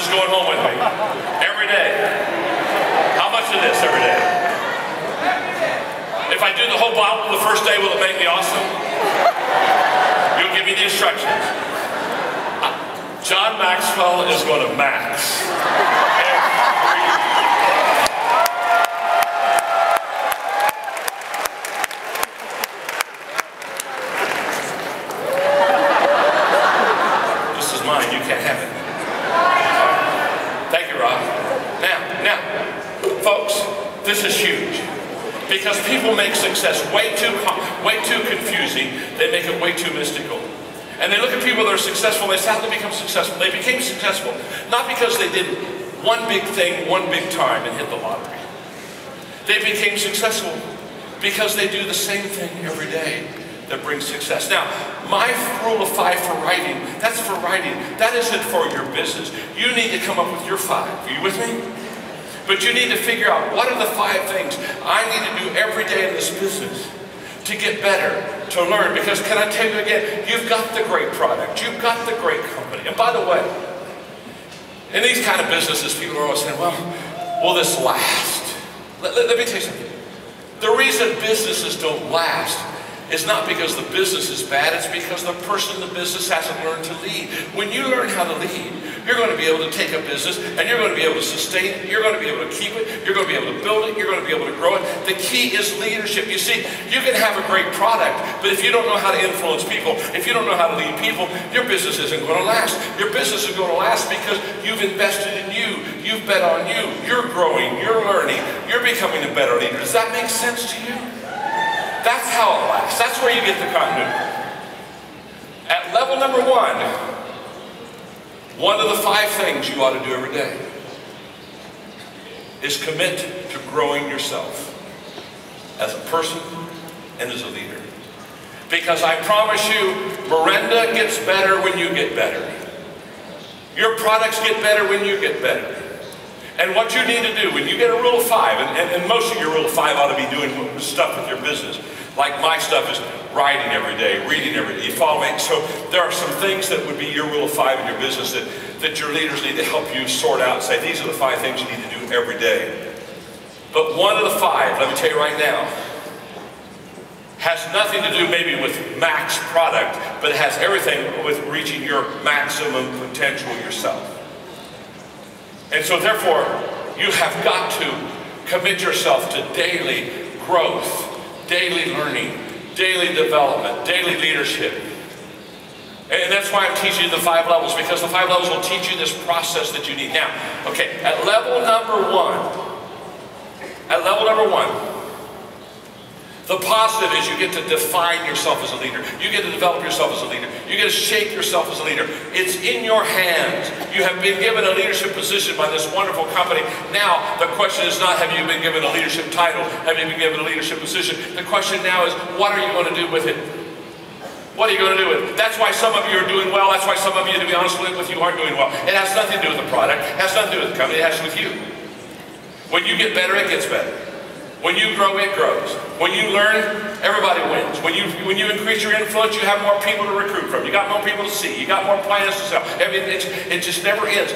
is going home with me every day. How much of this every day? If I do the whole Bible the first day, will it make me awesome? You'll give me the instructions. John Maxwell is going to max. This is mine. You can't have it. Thank you, Rob. Now, folks, this is huge. Because people make success way too confusing. They make it way too mystical. And they look at people that are successful, they say, how did they become successful? They became successful not because they did one big thing, one big time and hit the lottery. They became successful because they do the same thing every day that brings success. Now, my rule of 5 for writing, that's for writing. That isn't for your business. You need to come up with your 5. Are you with me? But you need to figure out, what are the 5 things I need to do every day in this business to get better, to learn? Because can I tell you again, you've got the great product, you've got the great company. And by the way, in these kind of businesses, people are always saying, well, will this last? Let me tell you something. The reason businesses don't last is not because the business is bad, it's because the person in the business hasn't learned to lead. When you learn how to lead, you're going to be able to take a business and you're going to be able to sustain it, you're going to be able to keep it, you're going to be able to build it, you're going to be able to grow it. The key is leadership. You see, you can have a great product, but if you don't know how to influence people, if you don't know how to lead people, your business isn't going to last. Your business is going to last because you've invested in you, you've bet on you, you're growing, you're learning, you're becoming a better leader. Does that make sense to you? That's how it lasts. That's where you get the continuity. At level number 1, one of the 5 things you ought to do every day is commit to growing yourself as a person and as a leader. Because I promise you, Miranda gets better when you get better. Your products get better when you get better. And what you need to do, when you get a rule of 5, and most of your rule of 5 ought to be doing stuff with your business. Like my stuff is writing every day, reading every day. You follow me? So there are some things that would be your rule of 5 in your business that your leaders need to help you sort out and say, these are the 5 things you need to do every day. But one of the 5, let me tell you right now, has nothing to do maybe with max product, but it has everything with reaching your maximum potential yourself. And so therefore, you have got to commit yourself to daily growth, daily learning, daily development, daily leadership. And that's why I'm teaching you the 5 levels, because the 5 levels will teach you this process that you need. Now, okay, at level number 1, the positive is you get to define yourself as a leader. You get to develop yourself as a leader. You get to shape yourself as a leader. It's in your hands. You have been given a leadership position by this wonderful company. Now, the question is not, have you been given a leadership title? Have you been given a leadership position? The question now is, what are you going to do with it? What are you going to do with it? That's why some of you are doing well. That's why some of you, to be honest with you, aren't doing well. It has nothing to do with the product. It has nothing to do with the company. It has to do with you. When you get better, it gets better. When you grow, it grows. When you learn, everybody wins. When you increase your influence, you have more people to recruit from. You got more people to see. You got more plans to sell. I mean, it just never ends.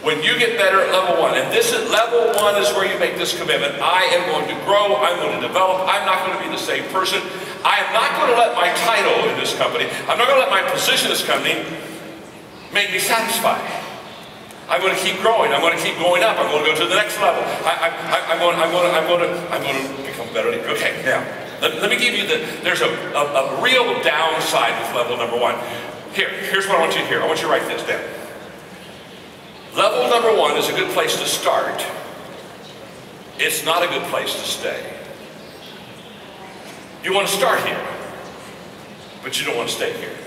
When you get better at level 1, and this is level 1 is where you make this commitment. I am going to grow. I'm going to develop. I'm not going to be the same person. I am not going to let my title in this company, I'm not going to let my position in this company make me satisfied. I'm going to keep growing. I'm going to keep going up. I'm going to go to the next level. I'm going to become better. Okay, now, let me give you there's a real downside with level number 1. Here's what I want you to hear. I want you to write this down. Level number 1 is a good place to start. It's not a good place to stay. You want to start here, but you don't want to stay here.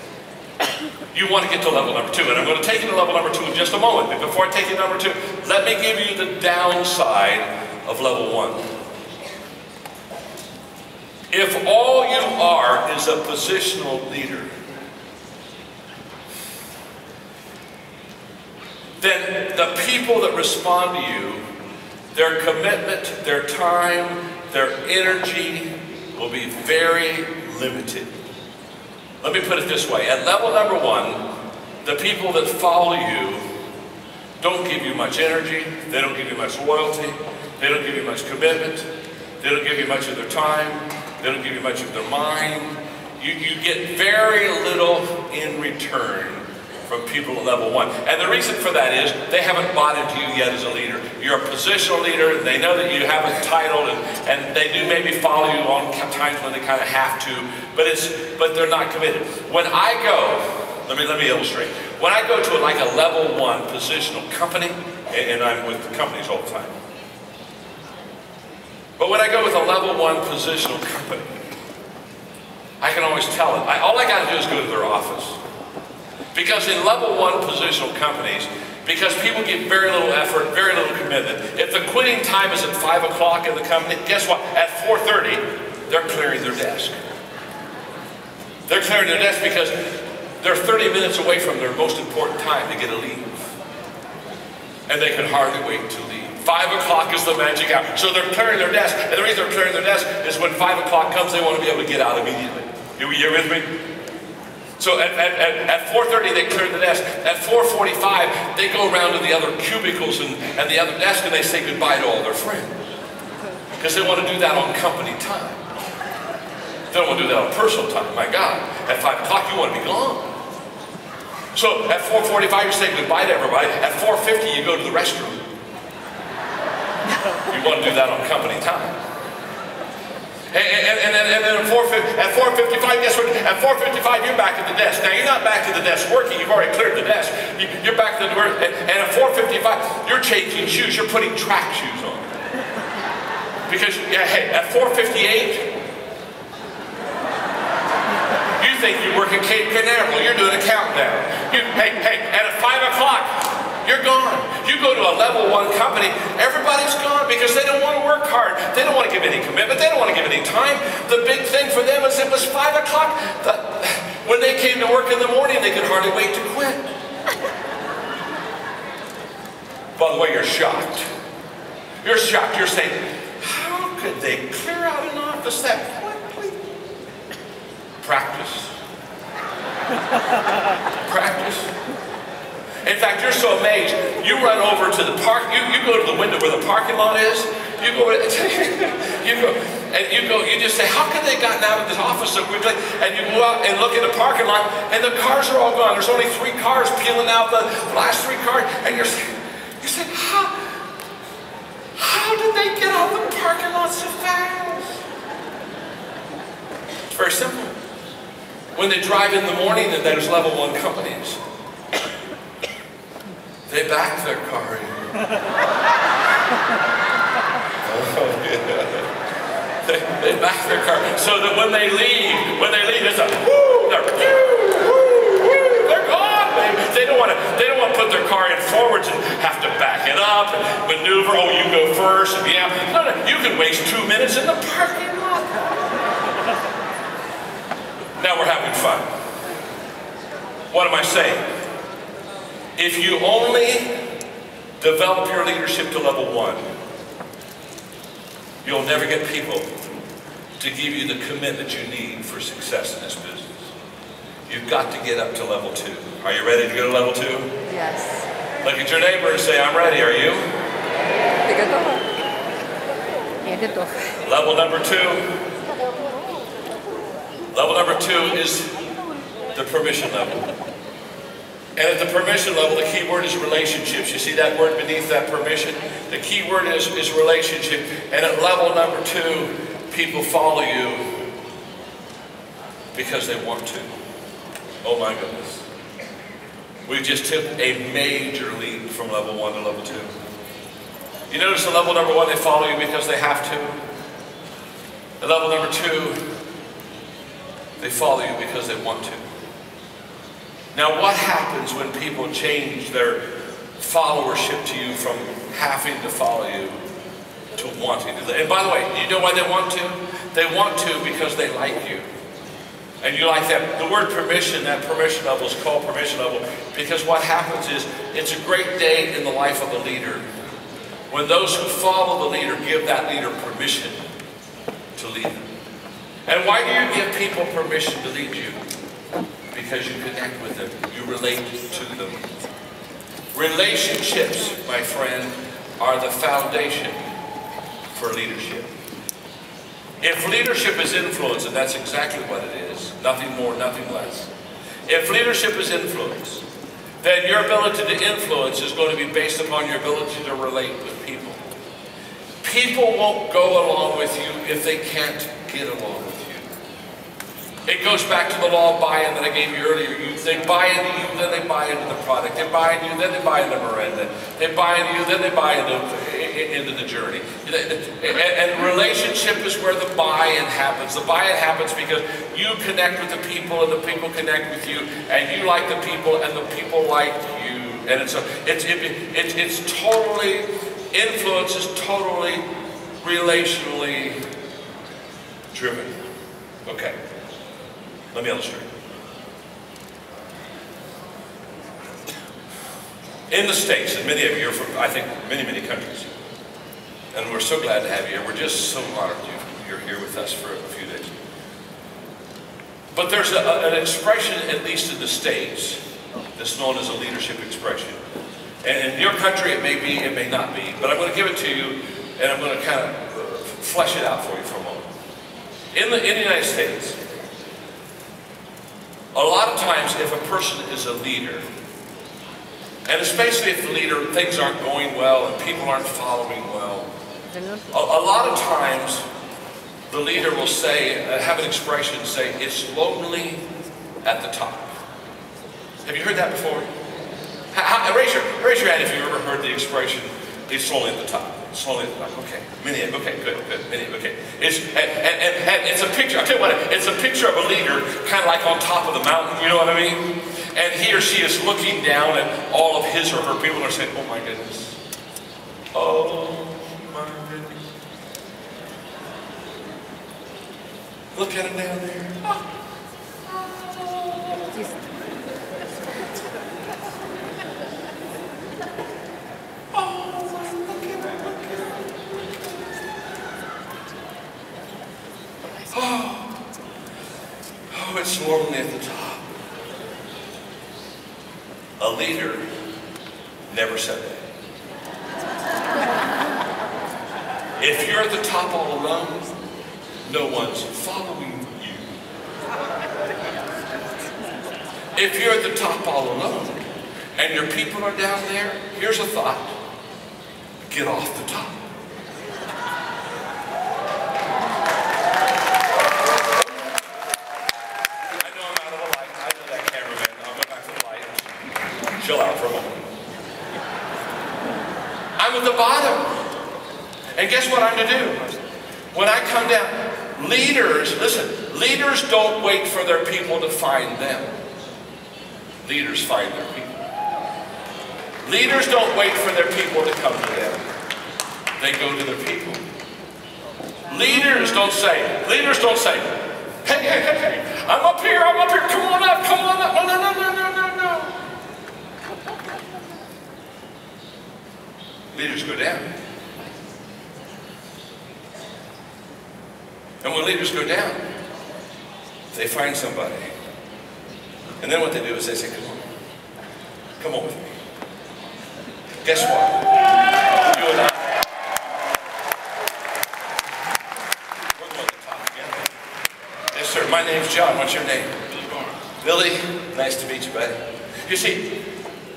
You want to get to level number 2, and I'm going to take you to level number 2 in just a moment. But before I take you to number 2, let me give you the downside of level 1. If all you are is a positional leader, then the people that respond to you, their commitment, their time, their energy will be very limited. Let me put it this way. At level number 1, the people that follow you don't give you much energy, they don't give you much loyalty, they don't give you much commitment, they don't give you much of their time, they don't give you much of their mind. You get very little in return from people at level 1. And the reason for that is they haven't bought into you yet as a leader. You're a positional leader, they know that you have a title, and they do maybe follow you on times when they kind of have to, but they're not committed. When I go, let me illustrate. When I go to like a level 1 positional company, and I'm with the companies all the time, but when I go with a level 1 positional company, I can always tell them. All I got to do is go to their office. Because in level 1 positional companies, because people give very little effort, very little commitment, if the quitting time is at 5 o'clock in the company, guess what? At 4:30, they're clearing their desk. They're clearing their desk because they're 30 minutes away from their most important time to get a leave. And they can hardly wait to leave. 5 o'clock is the magic hour. So they're clearing their desk, and the reason they're clearing their desk is when 5 o'clock comes, they want to be able to get out immediately. You with me? So at 4:30 they clear the desk. At 4:45 they go around to the other cubicles and the other desk and they say goodbye to all their friends. Because they want to do that on company time. They don't want to do that on personal time. My God, at 5 o'clock you want to be gone. So at 4:45 you say goodbye to everybody. At 4:50 you go to the restroom. You want to do that on company time. And then at 4:55, guess what? At 4:55, you're back at the desk. Now, you're not back at the desk working. You've already cleared the desk. You're back to the work. And at 4:55, you're changing shoes. You're putting track shoes on. Because, hey, at 4:58, you think you're working Cape Canaveral. You're doing a countdown. Hey, and at 5 o'clock, you're gone. You go to a level 1 company, everybody's gone because they don't want to work hard. They don't want to give any commitment. They don't want to give any time. The big thing for them is it was 5 o'clock. When they came to work in the morning, they could hardly wait to quit. By the way, you're shocked. You're shocked. You're saying, how could they clear out an office that quickly? Practice. Practice. In fact, you're so amazed, you run over to the park, you go to the window where the parking lot is, you just say, how could they gotten out of this office so quickly? And you go out and look at the parking lot, and the cars are all gone. There's only 3 cars peeling out the last 3 cars, and you're saying, how did they get out of the parking lot so fast? It's very simple. When they drive in the morning, and there's level 1 companies, they back their car in. They back their car so that when they leave, it's a whoo, they're gone. They don't want to put their car in forwards and have to back it up and maneuver. Oh, you go first. Yeah, no, you can waste 2 minutes in the parking lot. Now we're having fun. What am I saying? If you only develop your leadership to level 1, you'll never get people to give you the commitment you need for success in this business. You've got to get up to level 2. Are you ready to go to level 2? Yes. Look at your neighbor and say, I'm ready. Are you? Level number 2. Level number 2 is the permission level. And at the permission level, the key word is relationships. You see that word beneath that permission? The key word is relationship. And at level number 2, people follow you because they want to. Oh my goodness. We just took a major leap from level 1 to level 2. You notice at level number 1, they follow you because they have to. At level number 2, they follow you because they want to. Now, what happens when people change their followership to you from having to follow you to wanting to? And by the way, you know why they want to? They want to because they like you. And you like them. The word permission, that permission level is called permission level because what happens is it's a great day in the life of the leader when those who follow the leader give that leader permission to lead them. And why do you give people permission to lead you? Because you connect with them, you relate to them. Relationships, my friend, are the foundation for leadership. If leadership is influence, and that's exactly what it is, nothing more, nothing less. If leadership is influence, then your ability to influence is going to be based upon your ability to relate with people. People won't go along with you if they can't get along with you. It goes back to the law of buy-in that I gave you earlier. They buy into you, then they buy into the product. They buy into you, then they buy into Miranda. They buy into you, then they buy into the journey. And relationship is where the buy-in happens. The buy-in happens because you connect with the people, and the people connect with you, and you like the people, and the people like you. And it's totally, influence is totally relationally driven. Okay. Let me illustrate. In the States, and many of you are from, I think, many, many countries, and we're so glad to have you here. We're just so honored you're here with us for a few days. But there's an expression, at least in the States, that's known as a leadership expression. And in your country, it may be, it may not be, but I'm going to give it to you, and I'm going to kind of flesh it out for you for a moment. In the United States, a lot of times, if a person is a leader, and especially if the leader, things aren't going well and people aren't following well, a lot of times the leader will say, have an expression, say, it's lonely at the top. Have you heard that before? Raise your hand if you've ever heard the expression, it's lonely at the top. It's lonely at the top. Okay. Many of you. Okay, good. Many of you. Okay. And it's a picture, I'll tell you what, it's a picture of a leader kind of like on top of the mountain, you know what I mean? And he or she is looking down at all of his or her people and are saying, oh my goodness. Oh my goodness. Look at him down there. Oh. Oh, it's lonely at the top. A leader never said that. If you're at the top all alone, no one's following you. If you're at the top all alone and your people are down there, here's a thought. Get off the top. Chill out for a moment. I'm at the bottom. And guess what I'm to do? When I come down, leaders, listen, leaders don't wait for their people to find them. Leaders find their people. Leaders don't wait for their people to come to them. They go to their people. Leaders don't say, hey, I'm up here, come on up. No. Leaders go down. And when leaders go down, they find somebody. And then what they do is they say, come on with me. Guess what? You and I, we're going to the top together. Yes, sir. My name's John. What's your name? Billy. Nice to meet you, buddy. You see,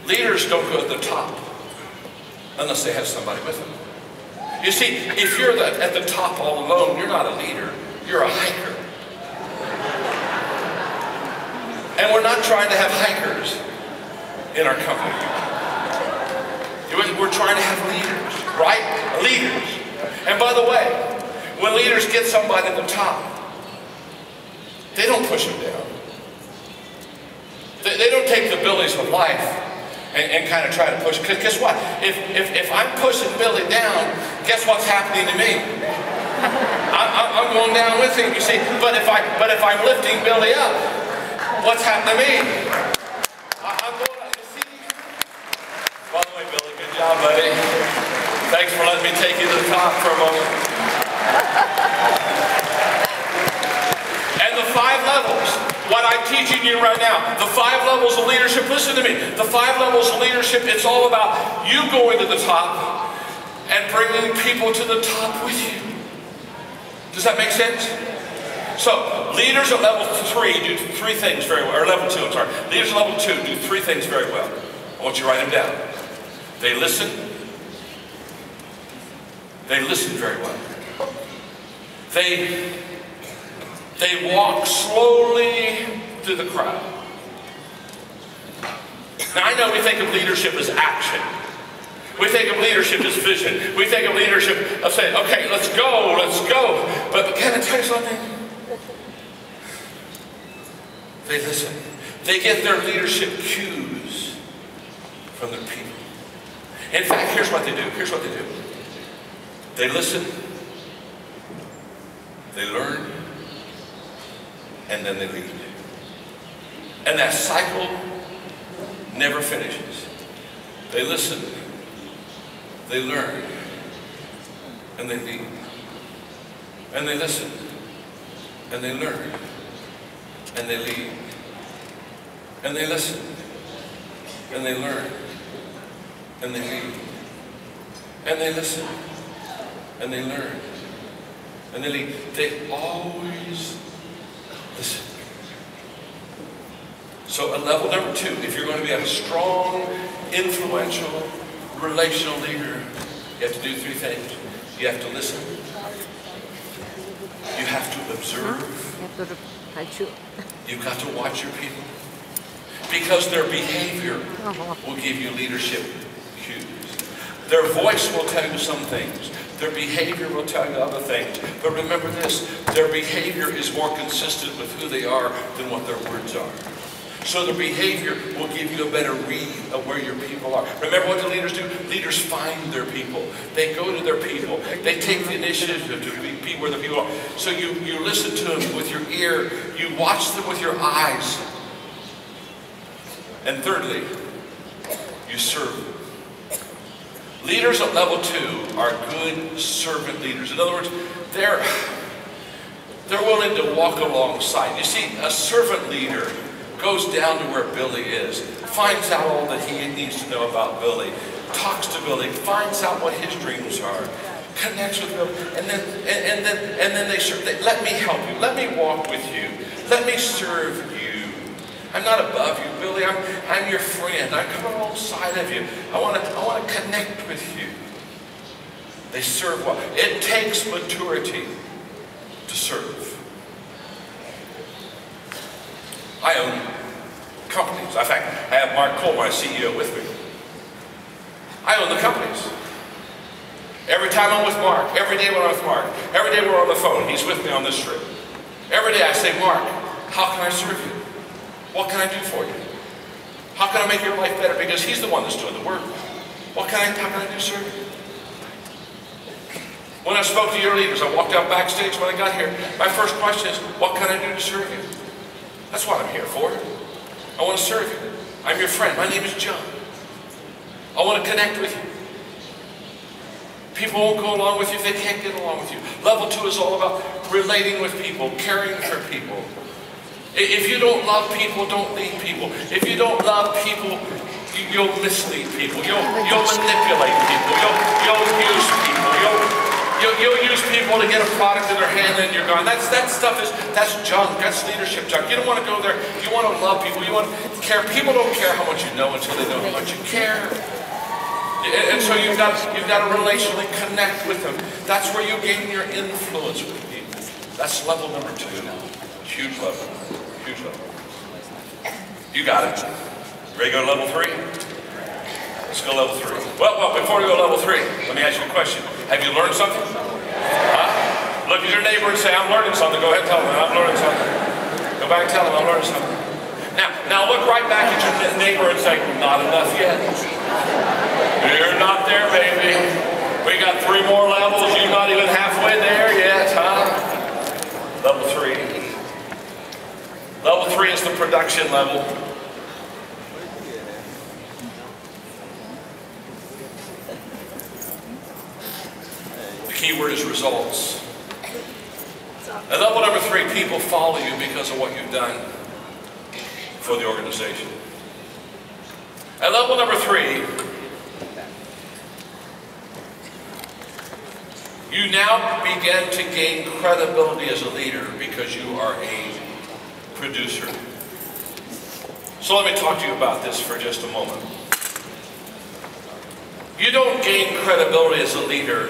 leaders don't go to the top unless they have somebody with them. You see, if you're at the top all alone, you're not a leader, you're a hiker. And we're not trying to have hikers in our company. We're trying to have leaders, right? Leaders. And by the way, when leaders get somebody at the top, they don't push them down. They don't take the Billies of life and kind of try to push. Because guess what? If I'm pushing Billy down, guess what's happening to me? I'm going down with him, you see. But if I'm lifting Billy up, what's happening to me? I'm going up, you see. By the way, Billy, good job, buddy. Thanks for letting me take you to the top for a moment. And the 5 levels. what I'm teaching you right now, the 5 levels of leadership, listen to me, the 5 levels of leadership, it's all about you going to the top and bringing people to the top with you. Does that make sense? So, leaders at level 3 do 3 things very well, or level 2, I'm sorry. Leaders at level 2 do 3 things very well. I want you to write them down. They listen. They listen very well. They walk slowly through the crowd. Now I know we think of leadership as action. We think of leadership as vision. We think of leadership of saying, okay, let's go, let's go. But can I tell you something? They listen. They get their leadership cues from their people. In fact, here's what they do. Here's what they do. They listen. They learn. And then they lead. And that cycle never finishes. They listen. They learn. And they lead. And they listen. And they learn. And they lead. And they listen. And they learn. And they lead. And they listen. And they learn. And they lead. They always listen. So at level number 2, if you're going to be a strong, influential, relational leader, you have to do 3 things. You have to listen. You have to observe. You've got to watch your people. Because their behavior will give you leadership cues. Their voice will tell you some things. Their behavior will tell you other things. But remember this, their behavior is more consistent with who they are than what their words are. So their behavior will give you a better read of where your people are. Remember what the leaders do? Leaders find their people. They go to their people. They take the initiative to be where the people are. So you listen to them with your ear. You watch them with your eyes. And thirdly, you serve them. Leaders at level 2 are good servant leaders. In other words, they're willing to walk alongside. You see, a servant leader goes down to where Billy is, finds out all that he needs to know about Billy, talks to Billy, finds out what his dreams are, connects with Billy, and then they serve. Let me help you. Let me walk with you. Let me serve you. I'm not above you, Billy. I'm your friend. I come alongside of you. I want to connect with you. They serve well. It takes maturity to serve. I own companies. In fact, I have Mark Cole, my CEO, with me. I own the companies. Every time I'm with Mark, every day when I'm with Mark, every day we're on the phone, he's with me on this trip. Every day I say, Mark, how can I serve you? What can I do for you? How can I make your life better? Because he's the one that's doing the work. How can I do to serve you? When I spoke to your leaders, I walked out backstage when I got here. My first question is, what can I do to serve you? That's what I'm here for. I want to serve you. I'm your friend. My name is John. I want to connect with you. People won't go along with you if they can't get along with you. Level 2 is all about relating with people, caring for people. If you don't love people, don't lead people. If you don't love people, you'll mislead people. You'll manipulate people. You'll use people. You'll use people to get a product in their hand and you're gone. That stuff that's junk. That's leadership junk. You don't want to go there. You want to love people. You want to care. People don't care how much you know until they know how much you care. And so you've got to relationally connect with them. That's where you gain your influence with people. That's level number 2 now. Huge level. Huge level. You got it. Ready to go to level 3? Let's go level 3. Well, before we go to level 3, let me ask you a question. Have you learned something? Huh? Look at your neighbor and say, I'm learning something. Go ahead and tell them, I'm learning something. Go back and tell them, I'm learning something. Now look right back at your neighbor and say, not enough yet. You're not there, baby. We got 3 more levels. You're not even halfway there yet, huh? Level 3. Level 3 is the production level. The key word is results. At level number 3, people follow you because of what you've done. for the organization. At level number 3, you now begin to gain credibility as a leader because you are a producer. So let me talk to you about this for just a moment. You don't gain credibility as a leader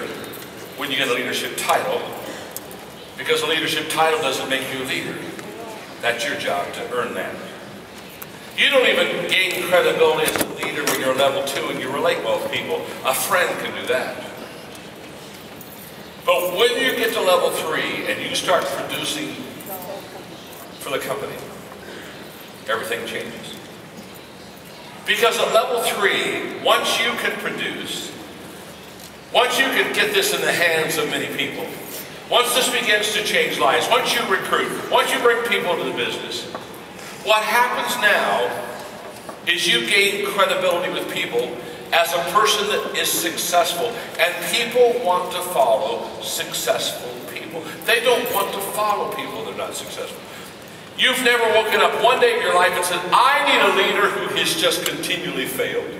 when you get a leadership title, because a leadership title doesn't make you a leader. That's your job to earn that. You don't even gain credibility as a leader when you're level 2 and you relate well with people. A friend can do that. But when you get to level 3 and you start producing for the company, everything changes. Because at level 3, once you can produce, once you can get this in the hands of many people, once this begins to change lives, once you recruit, once you bring people to the business, what happens now is you gain credibility with people as a person that is successful. And people want to follow successful people. They don't want to follow people that are not successful. You've never woken up one day in your life and said, I need a leader who has just continually failed.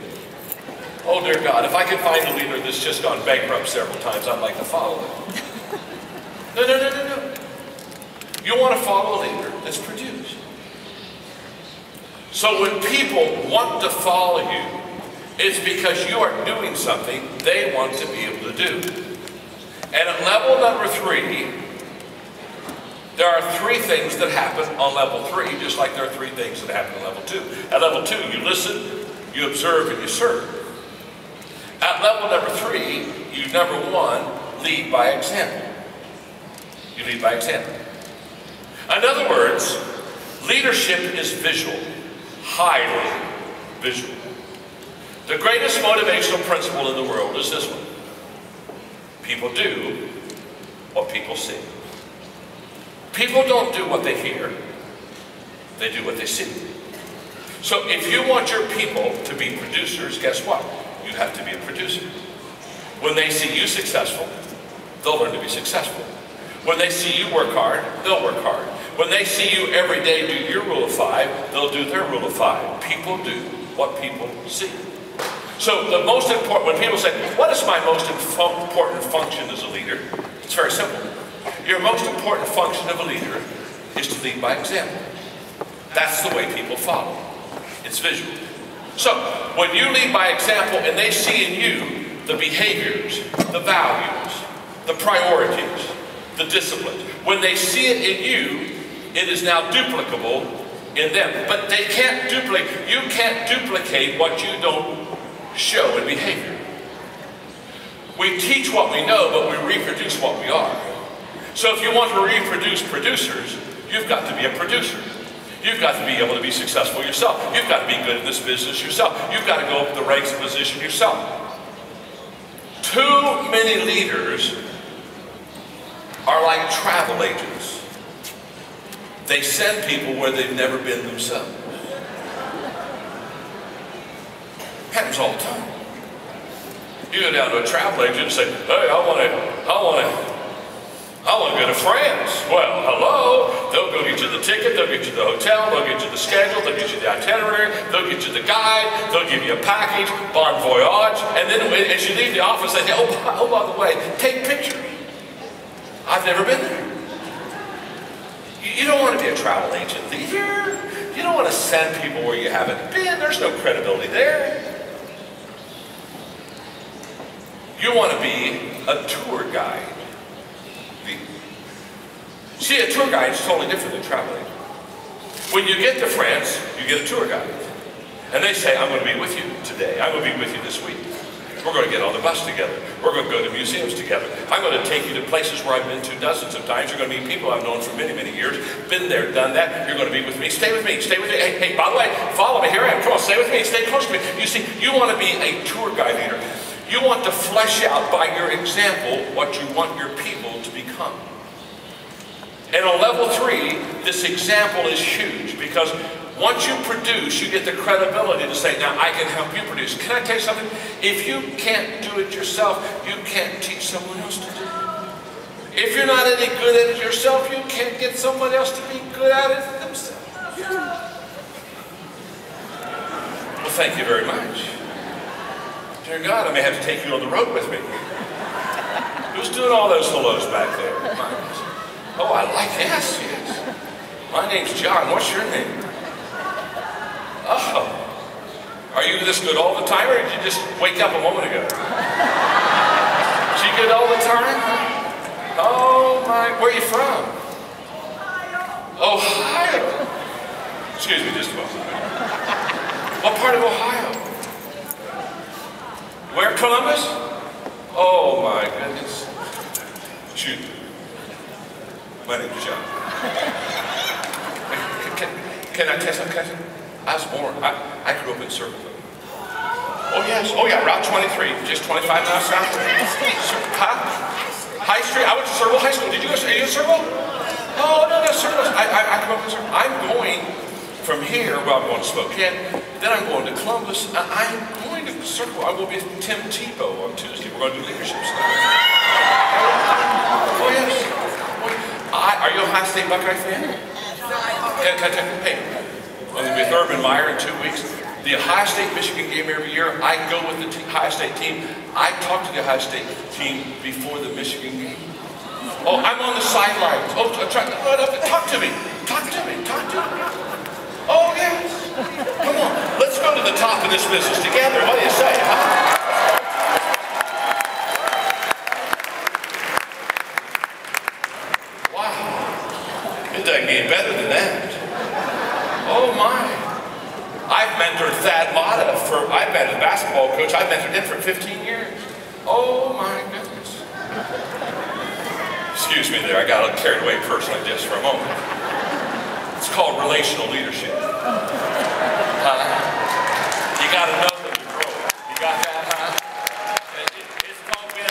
Oh dear God, if I could find a leader that's just gone bankrupt several times, I'd like to follow them. No, no, no, no, no. You want to follow a leader that's produced. So when people want to follow you, it's because you are doing something they want to be able to do. And at level number 3, there are 3 things that happen on level 3, just like there are 3 things that happen on level 2. At level 2, you listen, you observe, and you serve. At level number 3, you, number 1, lead by example. You lead by example. In other words, leadership is visual, highly visual. The greatest motivational principle in the world is this one. People do what people see. People don't do what they hear. They do what they see. So if you want your people to be producers, guess what? You have to be a producer. When they see you successful, they'll learn to be successful. When they see you work hard, they'll work hard. When they see you every day do your rule of 5, they'll do their rule of 5. People do what people see. So the most important, when people say, what is my most important function as a leader? It's very simple. Your most important function of a leader is to lead by example. That's the way people follow. It's visual. So when you lead by example and they see in you the behaviors, the values, the priorities, the discipline, when they see it in you, it is now duplicable in them. But they can't duplicate, you can't duplicate what you don't show in behavior. We teach what we know, but we reproduce what we are. So if you want to reproduce producers, you've got to be a producer. You've got to be able to be successful yourself. You've got to be good in this business yourself. You've got to go up the ranks and position yourself. Too many leaders are like travel agents. They send people where they've never been themselves. Happens all the time. You go down to a travel agent and say, hey, I want to go to France. Well, hello. They'll go get you the ticket, they'll get you the hotel, they'll get you the schedule, they'll get you the itinerary, they'll get you the guide, they'll give you a package, bon voyage, and then as you leave the office, they say, oh, by the way, take pictures. I've never been there. You don't want to be a travel agent leader. You don't want to send people where you haven't been. There's no credibility there. You want to be a tour guide. See, a tour guide is totally different than traveling. When you get to France, you get a tour guide. And they say, I'm going to be with you today. I'm going to be with you this week. We're going to get on the bus together. We're going to go to museums together. I'm going to take you to places where I've been to dozens of times. You're going to meet people I've known for many, many years. Been there, done that. You're going to be with me. Stay with me. Stay with me. Hey, by the way, follow me. Here I am. Come on, stay with me. Stay close to me. You see, you want to be a tour guide leader. You want to flesh out by your example what you want your people to become. And on level 3, this example is huge because once you produce, you get the credibility to say, now I can help you produce. Can I tell you something? If you can't do it yourself, you can't teach someone else to do it. If you're not any good at it yourself, you can't get someone else to be good at it themselves. Well, thank you very much. Dear God, I may have to take you on the road with me. Who's doing all those hellos back there? Oh, I like, yes. My name's John. What's your name? Oh. Are you this good all the time, or did you just wake up a moment ago? Is she good all the time? Oh my, where are you from? Ohio. Excuse me just a moment. What part of Ohio? Where, Columbus? Oh my goodness. Shoot. My name's John. Can I tell something? I was born, I grew up in Circle. Oh yes, oh yeah, Route 23, just 25 miles south. Huh? High Street, I went to Circle High School. Did you go, are you in Circle? Oh no, Circle. I grew up in Circle. I'm going from here, well I'm going to Spokane, then I'm going to Columbus. I'm going to Circle. I will be with Tim Tebow on Tuesday. We're going to do leadership stuff. Oh yes. Are you a Ohio State Buckeye fan? Hey. I'm going to be with Urban Meyer in 2 weeks. The Ohio State-Michigan game every year, I go with the Ohio State team. I talk to the Ohio State team before the Michigan game. Oh, I'm on the sidelines. Oh, talk to me. Talk to me. Oh, yes. Come on. Let's go to the top of this business together. What do you say, huh? Wow. It doesn't get better than that. Oh my. I've mentored Thad Mata I've been a basketball coach. I've mentored him for 15 years. Oh my goodness. Excuse me there, I got a little carried away personally just for a moment. It's called relational leadership. You gotta know them to grow. You got that, huh? It's called being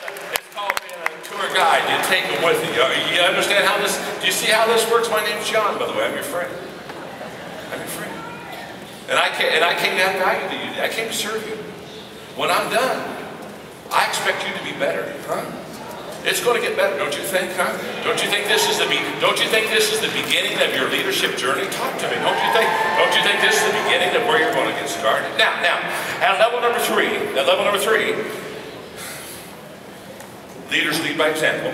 a tour guide. You take them with you. You understand how this, do you see how this works? My name's John, by the way, I'm your friend. And I came to add value to you. I came to serve you. When I'm done, I expect you to be better, huh? It's going to get better, don't you think, huh? Don't you think this is the beginning of your leadership journey? Talk to me. Don't you think this is the beginning of where you're going to get started? Now, at level number three, leaders lead by example.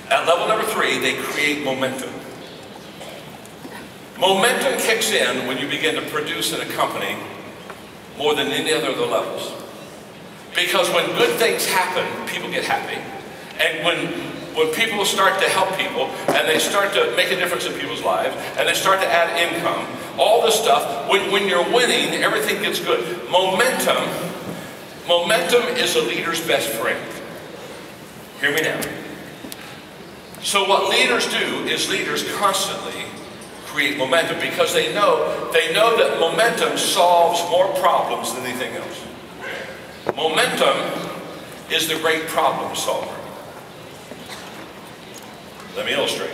At level number three, they create momentum. Momentum kicks in when you begin to produce in a company more than any other of the levels. Because when good things happen, people get happy. And when people start to help people, and they start to make a difference in people's lives, and they start to add income, all this stuff, when you're winning, everything gets good. Momentum is a leader's best friend. Hear me now. So what leaders do is leaders constantly create momentum because they know that momentum solves more problems than anything else. Momentum is the great problem solver. Let me illustrate.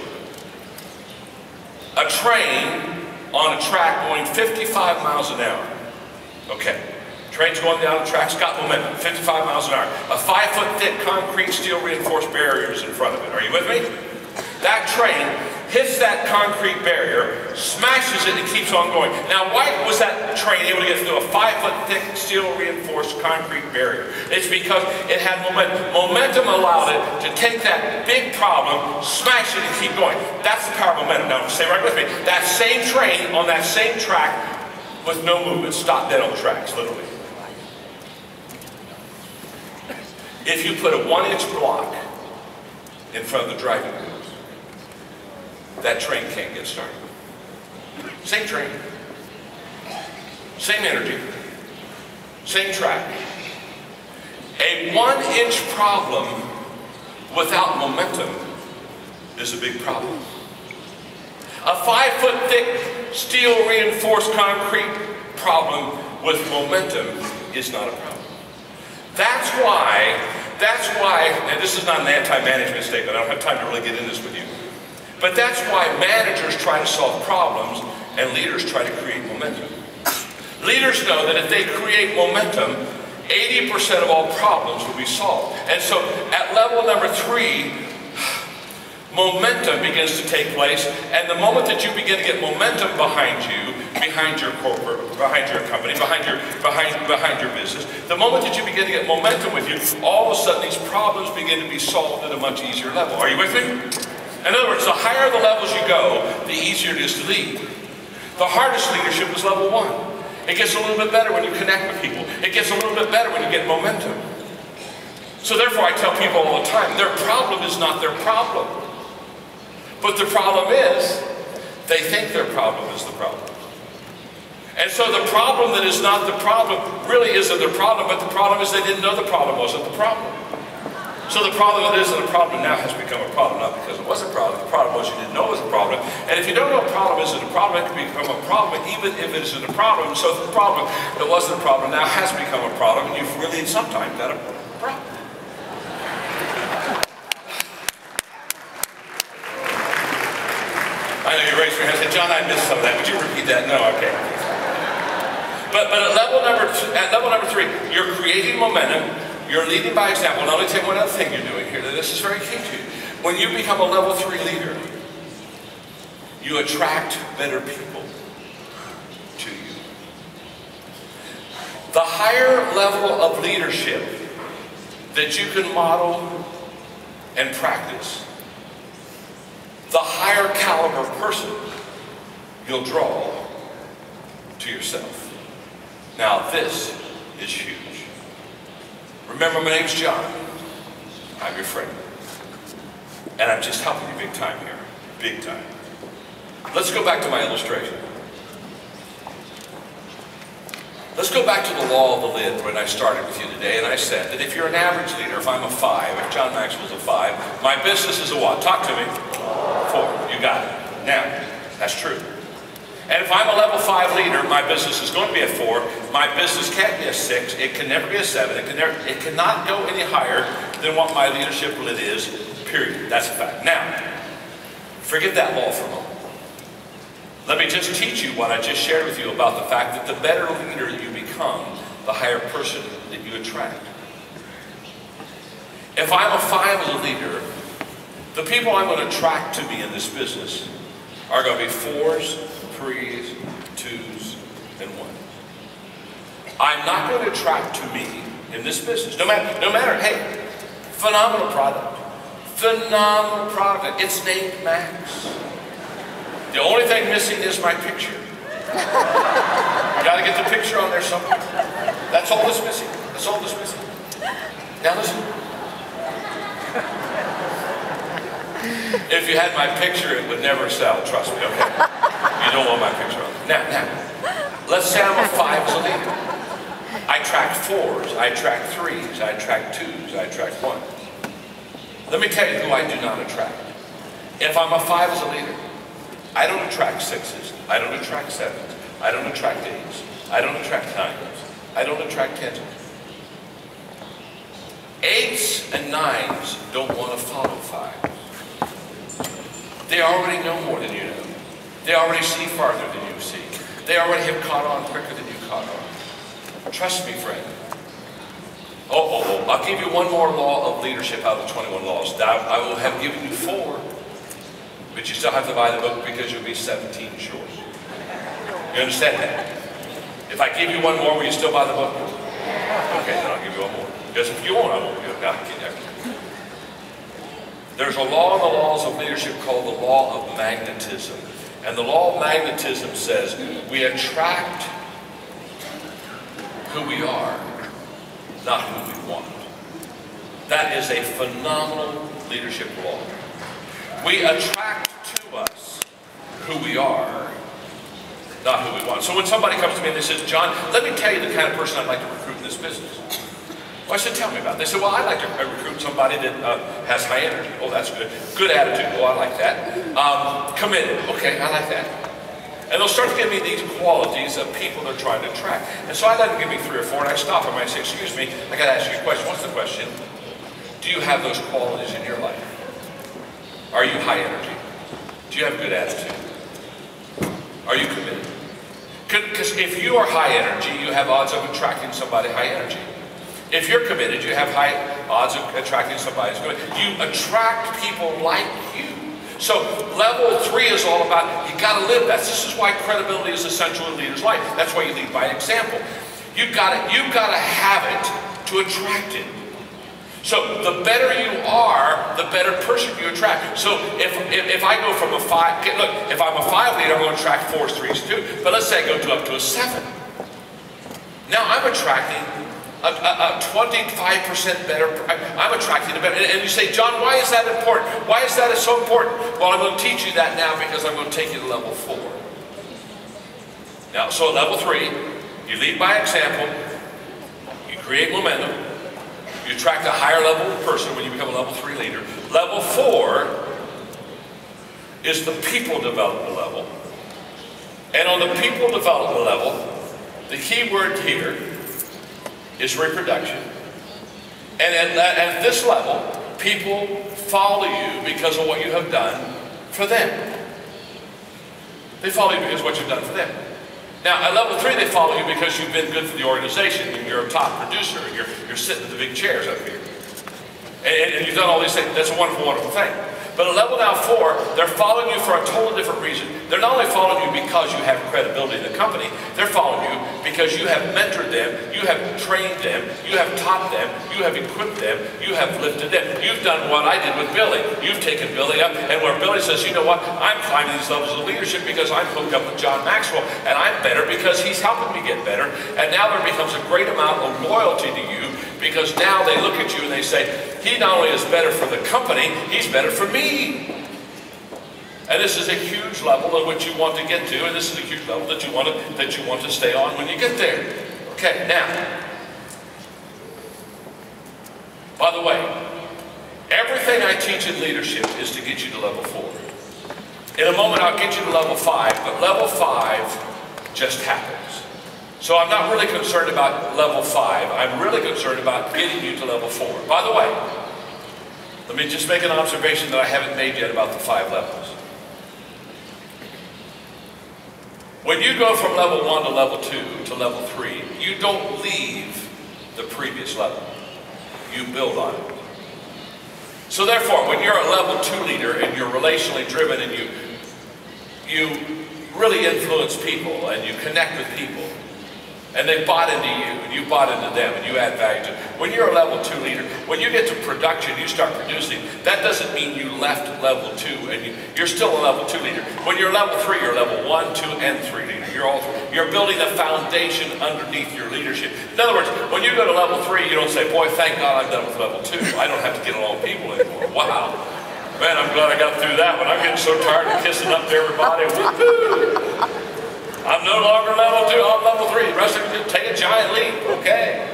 A train on a track going 55 miles an hour. Okay. Train's going down the track, it's got momentum, 55 miles an hour. A 5-foot thick concrete steel reinforced barrier is in front of it. Are you with me? That train hits that concrete barrier, smashes it, and keeps on going. Now, why was that train able to get through a 5-foot thick steel reinforced concrete barrier? It's because it had momentum. Momentum allowed it to take that big problem, smash it, and keep going. That's the power of momentum. Now, stay right with me. That same train on that same track with no movement, stopped dead on the tracks, literally. If you put a 1-inch block in front of the driving wheels, that train can't get started. Same train, same energy, same track. A 1-inch problem without momentum is a big problem. A 5-foot thick steel reinforced concrete problem with momentum is not a problem. That's why, and this is not an anti-management statement, I don't have time to really get into this with you, but that's why managers try to solve problems and leaders try to create momentum. Leaders know that if they create momentum, 80% of all problems will be solved. And so at level number 3, momentum begins to take place, and the moment that you begin to get momentum behind you, behind your corporate, behind your company, behind your business. The moment that you begin to get momentum with you, all of a sudden these problems begin to be solved at a much easier level. Are you with me? In other words, the higher the levels you go, the easier it is to lead. The hardest leadership is level 1. It gets a little bit better when you connect with people. It gets a little bit better when you get momentum. So therefore I tell people all the time, their problem is not their problem. But the problem is, they think their problem is the problem. And so the problem that is not the problem really isn't their problem, but the problem is they didn't know the problem wasn't the problem. So the problem that isn't a problem now has become a problem, not because it was a problem. The problem was you didn't know it was a problem. And if you don't know a problem isn't a problem, it can become a problem even if it isn't a problem. So the problem that wasn't a problem now has become a problem, and you've really sometimes got a problem. I know you raised your hand and said, John, I missed some of that. Would you repeat that? No, okay. But at level number 3, you're creating momentum. You're leading by example. And I'll tell you one other thing you're doing here. This is very key to you. When you become a level 3 leader, you attract better people to you. The higher level of leadership that you can model and practice, the higher caliber person you'll draw to yourself. Now this is huge. Remember, my name's John. I'm your friend. And I'm just helping you big time here. Big time. Let's go back to my illustration. Let's go back to the law of the lid when I started with you today, and I said that if you're an average leader, if I'm a 5, if John Maxwell's a 5, my business is a what? Talk to me. 4. You got it. Now, that's true. And if I'm a level 5 leader, my business is going to be a 4. My business can't be a 6. It can never be a 7. It cannot go any higher than what my leadership lid is, period. That's a fact. Now, forget that law for a moment. Let me just teach you what I just shared with you about the fact that the better leader you become, the higher person that you attract. If I'm a 5 as a leader, the people I'm going to attract to me in this business are going to be 4s, 3s, 2s, and 1. I'm not going to attract to me in this business, no matter, hey, phenomenal product. Phenomenal product. It's named Max. The only thing missing is my picture. You got to get the picture on there somewhere. That's all that's missing. That's all that's missing. Now listen. If you had my picture, it would never sell. Trust me. Okay. You don't want my picture on there. Now, let's say I'm a 5 as a leader. I track 4s. I track 3s. I track 2s. I track 1s. Let me tell you who I do not attract. If I'm a 5 as a leader, I don't attract 6s. I don't attract 7s. I don't attract 8s. I don't attract 9s. I don't attract 10s. 8s and 9s don't want to follow 5s. They already know more than you know. They already see farther than you see. They already have caught on quicker than you caught on. Trust me, friend. I'll give you one more law of leadership out of the 21 laws. I will have given you 4. But you still have to buy the book because you'll be 17 short. You understand that? If I give you one more, will you still buy the book? Okay, then I'll give you one more. Because if you won't, I won't. There's a law in the laws of leadership called the law of magnetism. And the law of magnetism says we attract who we are, not who we want. That is a phenomenal leadership law. We attract to us who we are, not who we want. So when somebody comes to me and they says, John, let me tell you the kind of person I'd like to recruit in this business. Well, I said, tell me about it. They said, well, I'd like to recruit somebody that has high energy. Oh, that's good. Good attitude. Oh, I like that. Committed. Okay, I like that. And they'll start to give me these qualities of people they're trying to attract. And so I let them give me 3 or 4, and I stop them and I say, excuse me, I got to ask you a question. What's the question? Do you have those qualities in your life? Are you high energy? Do you have good attitude? Are you committed? Because if you are high energy, you have odds of attracting somebody high energy. If you're committed, you have high odds of attracting somebody who's committed. You attract people like you. So level 3 is all about, you got to live that. This is why credibility is essential in leaders' life. That's why you lead by example. You've got to have it to attract it. So the better you are, the better person you attract. So if I go from a 5, look, if I'm a 5 leader, I'm going to attract 4s, 3s, 2. But let's say I go up to a 7. Now I'm attracting a 25% better, I'm attracting a better, and you say, John, why is that important? Why is that so important? Well, I'm going to teach you that now because I'm going to take you to level 4. Now, so at level 3, you lead by example, you create momentum, you attract a higher level person when you become a level 3 leader. Level 4 is the people development level. And on the people development level, the key word here is reproduction. And at this level, people follow you because of what you have done for them. They follow you because of what you've done for them. Now, at level 3, they follow you because you've been good for the organization, and you're a top producer, and you're sitting in the big chairs up here. And you've done all these things. That's a wonderful, wonderful thing. But at level now 4, they're following you for a totally different reason. They're not only following you because you have credibility in the company, they're following you because you have mentored them, you have trained them, you have taught them, you have equipped them, you have lifted them. You've done what I did with Billy. You've taken Billy up, and where Billy says, you know what, I'm climbing these levels of leadership because I'm hooked up with John Maxwell, and I'm better because he's helping me get better. And now there becomes a great amount of loyalty to you because now they look at you and they say, he not only is better for the company, he's better for me. And this is a huge level at which you want to get to, and this is a huge level that you want to stay on when you get there. Okay, now, by the way, everything I teach in leadership is to get you to level 4. In a moment, I'll get you to level 5, but level 5 just happens. So I'm not really concerned about level 5. I'm really concerned about getting you to level 4. By the way, let me just make an observation that I haven't made yet about the 5 levels. When you go from level 1 to level 2 to level 3, you don't leave the previous level. You build on it. So therefore, when you're a level 2 leader and you're relationally driven and you really influence people and you connect with people, and they bought into you, and you bought into them, and you add value to them. When you're a level 2 leader, when you get to production, you start producing, that doesn't mean you left level 2, and you're still a level 2 leader. When you're level 3, you're level 1, 2, and 3 leader. You're building a foundation underneath your leadership. In other words, when you go to level 3, you don't say, boy, thank God I'm done with level 2. I don't have to get along with people anymore. Wow. Man, I'm glad I got through that one. I'm getting so tired of kissing up to everybody. Woo-hoo! I'm no longer level 2, I'm level 3. The rest of you take a giant leap, okay?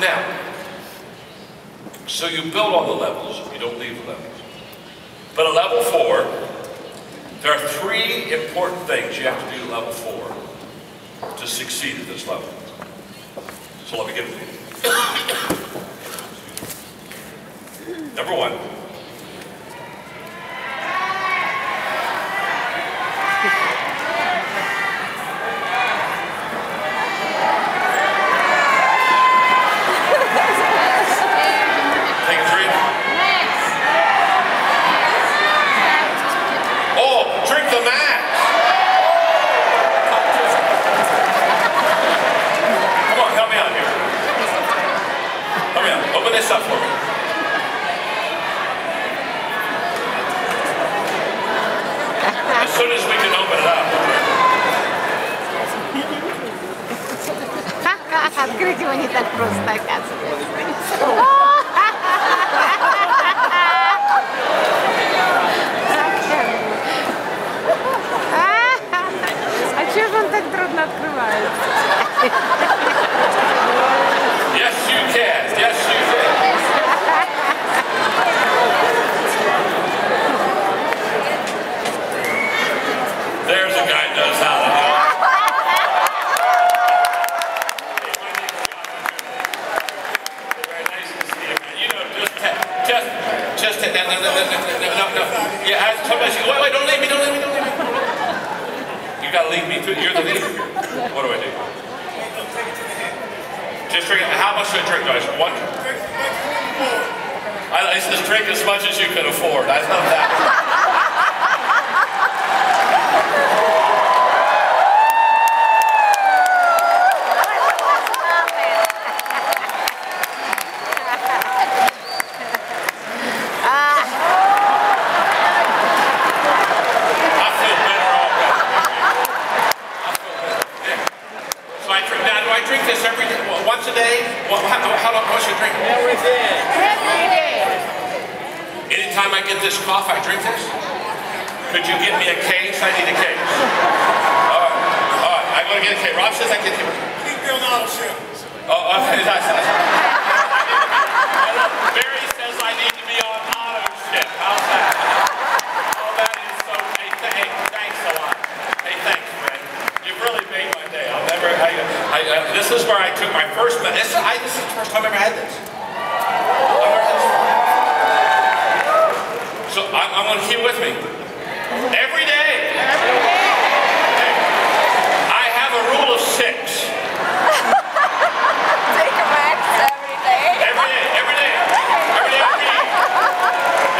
Now, so you build on the levels, you don't leave the levels. But at level 4, there are 3 important things you have to do at level 4 to succeed at this level. So let me give it to you. Number 1. Открыть его не так просто, оказывается. А чего же он так трудно открывается? Yes, you can. Yes, you can. There's a guy who knows how to do it. No. Yeah, sometimes you go, wait, don't leave me. You gotta lead me through, you're the leader. What do I do? Just drink, how much should I drink, guys? 1? I just drink as much as you can afford. I love that. Once a day? Well, how long must you drink? Every day. Every day. Anytime I get this cough, I drink this? Could you give me a case? I need a case. All right. I'm going to get a case. Rob says I get a case. Keep me on auto ship. Oh, okay. Barry says I need to be on auto ship. How's that? Oh, that is so... Hey, thanks a lot. Hey, thanks, Fred. You've really made my day. I'll never... this is where I took my first... This is the first time I ever had this. So I'm going to keep with me. Every day. Every day. I have a rule of 6. Take a max every day. Every day. Every day. Every day I read.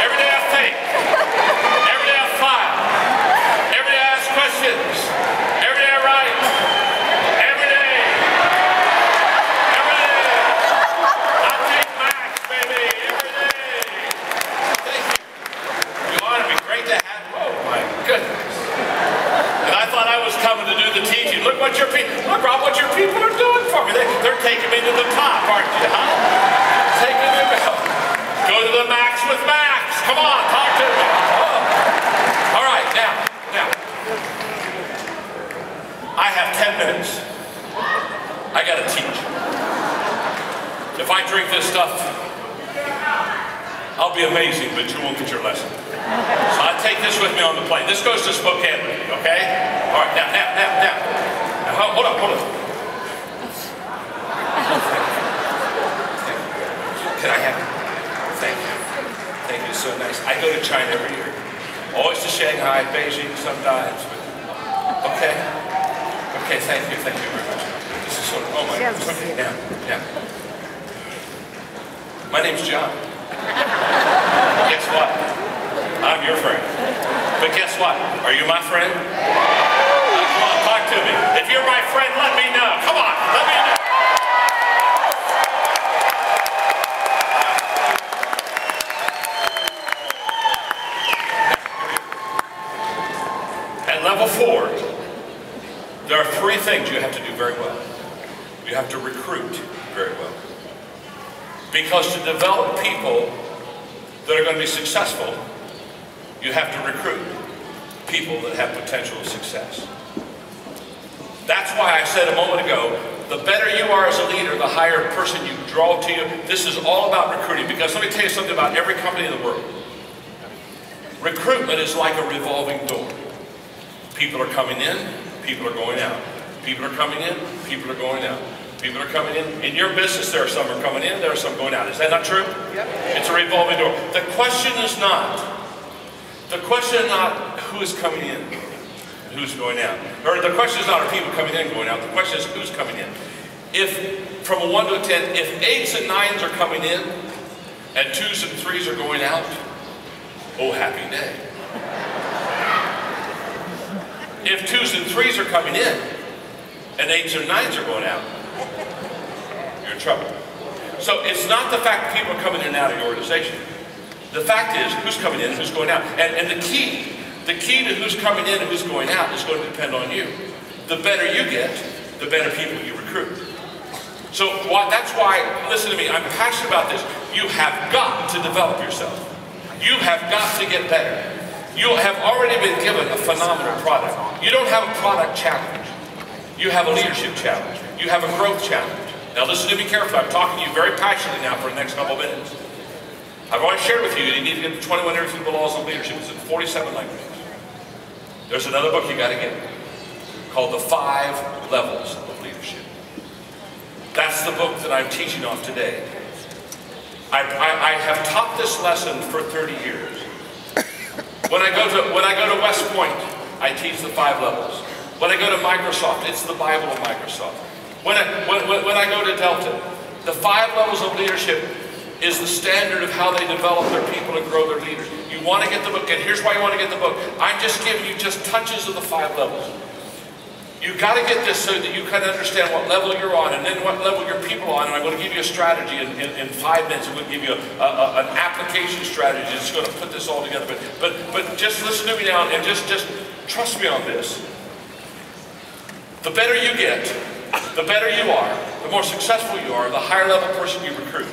Every day I think. Every day I file. Every day I ask questions. Every day I write. Every day. Every day. I take max, baby. Every day. Thank you. You ought to be great to have. Oh my goodness. And I thought I was coming to do the teaching. Look what your people, look Rob, what your people are doing for me. They're taking me to the top, aren't you, huh? Taking me to go to the max with Max. Come on, talk to me. Oh. All right, now. I have 10 minutes. I got to teach. If I drink this stuff, I'll be amazing, but you won't get your lesson. So I take this with me on the plane. This goes to Spokane with me, okay? All right, now. Now, hold on. Can I have it? Thank you. Thank you, so nice. I go to China every year. Always to Shanghai, Beijing sometimes. Okay, thank you very much. This is sort of, oh my goodness. Okay, now. My name's John. Guess what? I'm your friend. But guess what? Are you my friend? Come on, talk to me. If you're my friend, let me know. Come on, let me know. At level 4, there are 3 things you have to do very well. You have to recruit very well. Because to develop people that are going to be successful, you have to recruit people that have potential of success. That's why I said a moment ago, the better you are as a leader, the higher person you draw to you. This is all about recruiting, because let me tell you something about every company in the world. Recruitment is like a revolving door. People are coming in, people are going out. People are coming in, people are going out. People are coming in. In your business, there are some are coming in, there are some going out. Is that not true? Yep. It's a revolving door. The question is not who is coming in and who's going out. Or the question is not are people coming in and going out. The question is who's coming in. If, from a 1 to a 10, if 8s and 9s are coming in and 2s and 3s are going out, oh, happy day. If 2s and 3s are coming in and 8s or 9s are going out, you're in trouble. So it's not the fact that people are coming in and out of your organization. The fact is who's coming in and who's going out. And the key to who's coming in and who's going out is going to depend on you. The better you get, the better people you recruit. So that's why, listen to me, I'm passionate about this. You have got to develop yourself. You have got to get better. You have already been given a phenomenal product. You don't have a product challenge. You have a leadership challenge. You have a growth challenge. Now listen to me carefully. I'm talking to you very passionately now for the next couple of minutes. I've already shared with you that you need to get the 21 Irrefutable Laws of Leadership. It's in 47 languages. There's another book you got to get called The 5 Levels of Leadership. That's the book that I'm teaching on today. I have taught this lesson for 30 years. When I go to West Point, I teach the 5 levels. When I go to Microsoft, it's the Bible of Microsoft. When I go to Delta, the 5 levels of leadership is the standard of how they develop their people and grow their leaders. You want to get the book, and here's why you want to get the book. I'm just giving you just touches of the 5 levels. You've got to get this so that you can understand what level you're on and then what level your people are on. And I'm going to give you a strategy in 5 minutes. I'm going to give you an application strategy that's going to put this all together. But just listen to me now and just trust me on this. The better you get, the better you are, the more successful you are, the higher level person you recruit.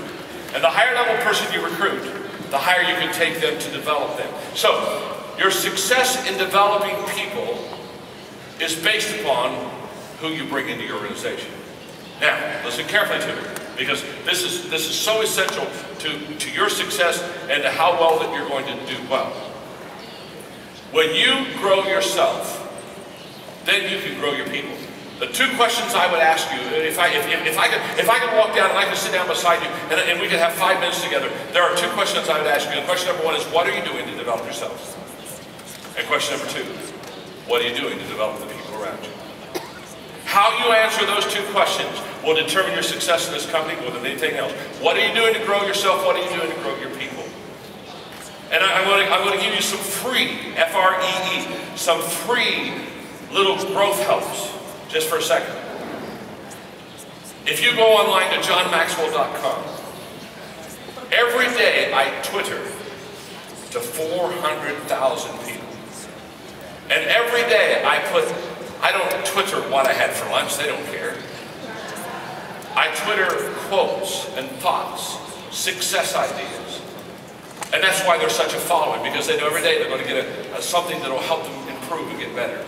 And the higher level person you recruit, the higher you can take them to develop them. So, your success in developing people is based upon who you bring into your organization. Now, listen carefully to me, because this is so essential to your success and to how well that you're going to do well. When you grow yourself, then you can grow your people. The 2 questions I would ask you, if I could walk down and I could sit down beside you and we could have 5 minutes together, there are 2 questions I would ask you. And question number 1 is, what are you doing to develop yourself? And question number 2, what are you doing to develop the people around you? How you answer those 2 questions will determine your success in this company more than anything else. What are you doing to grow yourself? What are you doing to grow your people? And I'm going to give you some free, F-R-E-E, some free little growth helps. Just for a second. If you go online to johnmaxwell.com, every day I Twitter to 400,000 people. And every day I don't Twitter what I had for lunch, they don't care. I Twitter quotes and thoughts, success ideas. And that's why there's such a following, because they know every day they're going to get something that will help them improve and get better.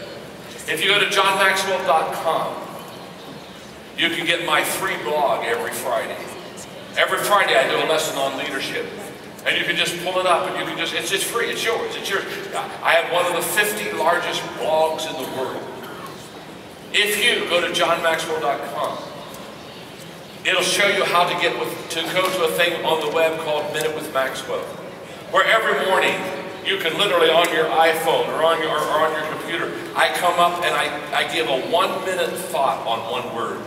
If you go to johnmaxwell.com, you can get my free blog every Friday. Every Friday I do a lesson on leadership. And you can just pull it up and you can just, it's free, it's yours, it's yours. I have one of the 50 largest blogs in the world. If you go to johnmaxwell.com, it'll show you how to go to a thing on the web called Minute with Maxwell, where every morning you can literally on your iPhone or on your computer, I come up and I give a 1-minute thought on one word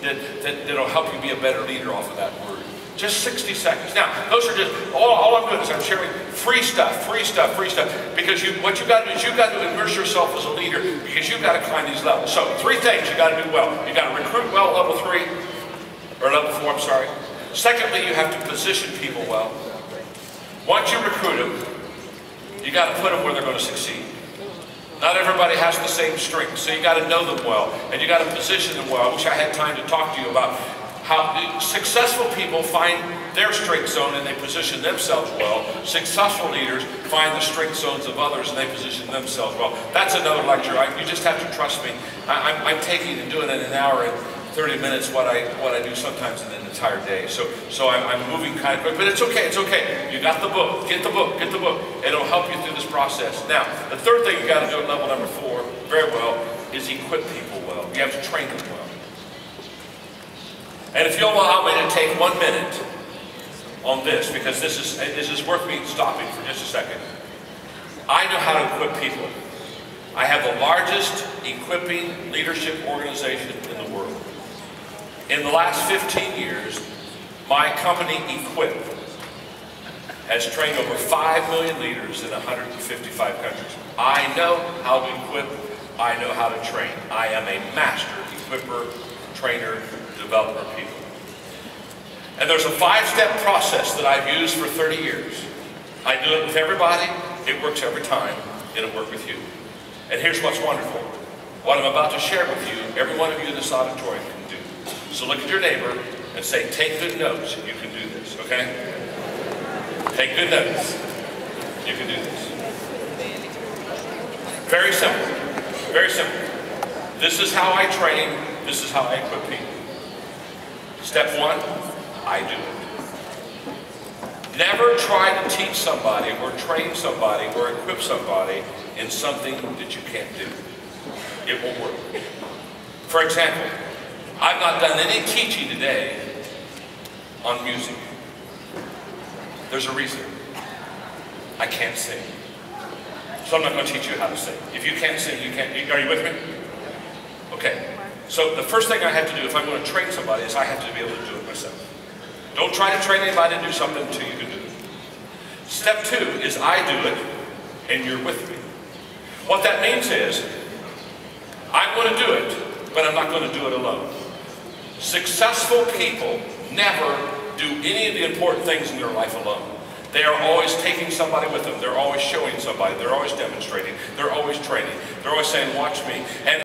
that'll help you be a better leader off of that word. Just 60 seconds. Now, those are just, all I'm doing is I'm sharing free stuff, because what you've got to do is you've got to immerse yourself as a leader, because you've got to climb these levels. So, 3 things you got to do well. You got to recruit well, level 3, or level 4, I'm sorry. Secondly, you have to position people well. Once you recruit them, you got to put them where they're going to succeed. Not everybody has the same strengths, so you got to know them well, and you got to position them well. I wish I had time to talk to you about how successful people find their strength zone and they position themselves well. Successful leaders find the strength zones of others and they position themselves well. That's another lecture. You just have to trust me. I'm taking and doing in an hour and 30 minutes what I do sometimes in an entire day. So I'm moving kind of quick, but it's okay, it's okay. You got the book, get the book, get the book. It'll help you through this process. Now, the third thing you got to do at level number 4, very well, is equip people well. You have to train them well. And if you'll allow me to take 1 minute on this, because this is worth me stopping for just a second. I know how to equip people. I have the largest equipping leadership organization in the world. In the last 15 years, my company, Equip, has trained over 5 million leaders in 155 countries. I know how to equip. I know how to train. I am a master equipper, trainer, developer of people. And there's a 5-step process that I've used for 30 years. I do it with everybody. It works every time. It'll work with you. And here's what's wonderful. What I'm about to share with you, every one of you in this auditorium can do. So look at your neighbor and say, take good notes. You can do this, okay? Take good notes. You can do this. Very simple. Very simple. This is how I train. This is how I equip people. Step 1, I do it. Never try to teach somebody or train somebody or equip somebody in something that you can't do. It won't work. For example, I've not done any teaching today on music. There's a reason. I can't sing. So I'm not going to teach you how to sing. If you can't sing, you can't. Are you with me? Okay. So the first thing I have to do if I'm going to train somebody is I have to be able to do it myself. Don't try to train anybody to do something until you can do it. Step 2 is I do it, and you're with me. What that means is, I'm going to do it, but I'm not going to do it alone. Successful people never do any of the important things in their life alone. They are always taking somebody with them. They're always showing somebody. They're always demonstrating. They're always training. They're always saying, watch me. And